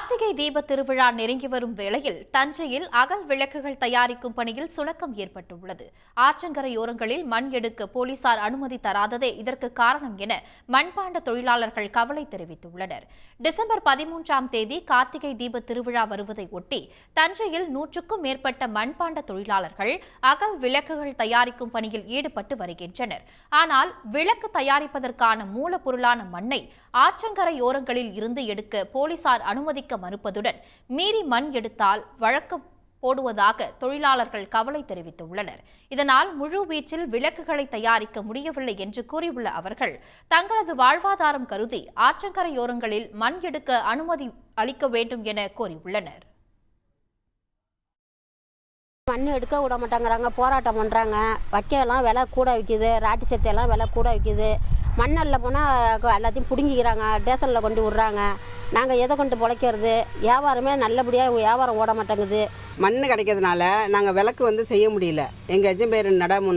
கார்த்திகை தீப திருவிழா நெருங்கி வரும் வேளையில் தஞ்சையில் அகல் விளக்குகள் தயாரிக்கும் பணியில் சுணக்கம் ஏற்பட்டுள்ளது. ஆற்றங்கரையோரங்களில் மண் எடுக்க போலீசார் அனுமதி தராததே இதற்கு காரணம் என மண்பாண்ட தொழிலாளர்கள் கவலை தெரிவித்துள்ளனர். டிசம்பர் 13ஆம் தேதி கார்த்திகை தீப திருவிழா வருவதை ஒட்டி தஞ்சையில் 100க்கும் மேற்பட்ட மண்பாண்ட தொழிலாளர்கள் அகல் விளக்குகள் தயாரிக்கும் பணியில் ஈடுபட்டு வருகின்றனர். ஆனால் விளக்கு தயாரிப்பதற்கான மூலப்பொருளான மண்ணை ஆற்றங்கரையோரங்களில் இருந்து எடுக்க போலீசார் அனுமதிக்க மறுப்பதுடன் மீறி மண் எடுத்தால் வழக்கு போடுவதாக தொழிலாளர்கள் கவலை தெரிவித்துள்ளனர். இதனால் முழுவீச்சில் விளக்குகளை தயாரிக்க முடியவில்லை என்று கூறியுள்ள அவர்கள் தங்களது வாழ்வாதாரம் கருதி ஆற்றங்கரையோரங்களில் மண் எடுக்க அனுமதி அளிக்க வேண்டும் என கோரியுள்ளனர். மண் எடுக்க விட மாட்டேங்கிறாங்க, போராட்டம் பண்ணுறாங்க. வைக்கலாம் விலை கூட விற்கிது, ராட்டி சத்தையெல்லாம் விலை கூட விற்கிது. மண்ணல்ல போனால் எல்லாத்தையும் பிடுங்கிக்கிறாங்க, ஸ்டேஷனில் கொண்டு விட்றாங்க. நாங்கள் எதை கொண்டு பிழைக்கிறது? வியாபாரமே நல்லபடியாக வியாபாரம் ஓட மாட்டேங்குது. மண் கிடைக்கிறதுனால நாங்கள் விளக்கு செய்ய முடியல. எங்கள் எஜம்பேர்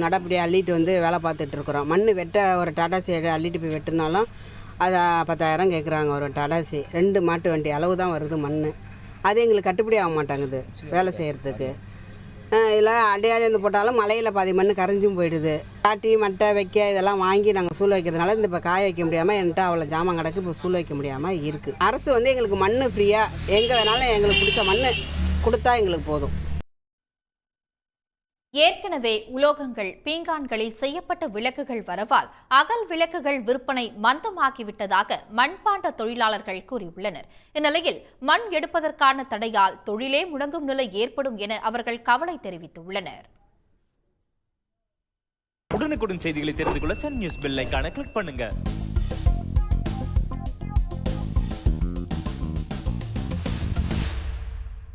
நடப்படியாக அள்ளிட்டு வேலை பார்த்துட்ருக்குறோம். மண் வெட்ட ஒரு டாடாசி அள்ளிட்டு போய் வெட்டினாலும் அதை 10,000 கேட்குறாங்க. ஒரு டாடாசி 2 மாட்டு வண்டி அளவு தான் வருது மண். அது எங்களுக்கு கட்டுப்படி ஆக மாட்டேங்குது வேலை செய்கிறதுக்கு. இதில் அடையாளந்து போட்டாலும் மலையில் பாதி மண் கரைஞ்சும் போயிடுது. காட்டி மட்டை வைக்க இதெல்லாம் வாங்கி நாங்கள் சூழ் வைக்கிறதுனால இப்போ காய வைக்க முடியாமல் என்கிட்ட அவ்வளோ ஜாமான் கிடக்கு. இப்போ சூழ் வைக்க முடியாமல் இருக்குது. அரசு எங்களுக்கு மண் ஃப்ரீயாக எங்கே வேணாலும் எங்களுக்கு பிடிச்ச மண் கொடுத்தா எங்களுக்கு போதும். ஏற்கனவே உலோகங்கள் பீங்கான்களில் செய்யப்பட்ட விளக்குகள் வரவால் அகல் விளக்குகள் விற்பனை மந்தமாகிவிட்டதாக மண்பாண்ட தொழிலாளர்கள் கூறியுள்ளனர். இந்நிலையில் மண் எடுப்பதற்கான தடையால் தொழிலே முடங்கும் நிலை ஏற்படும் என அவர்கள் கவலை தெரிவித்துள்ளனர். உடனுக்குடன் செய்திகளை தெரிந்து கொள்ள சன் நியூஸ் பெல் ஐகானை கிளிக் பண்ணுங்க.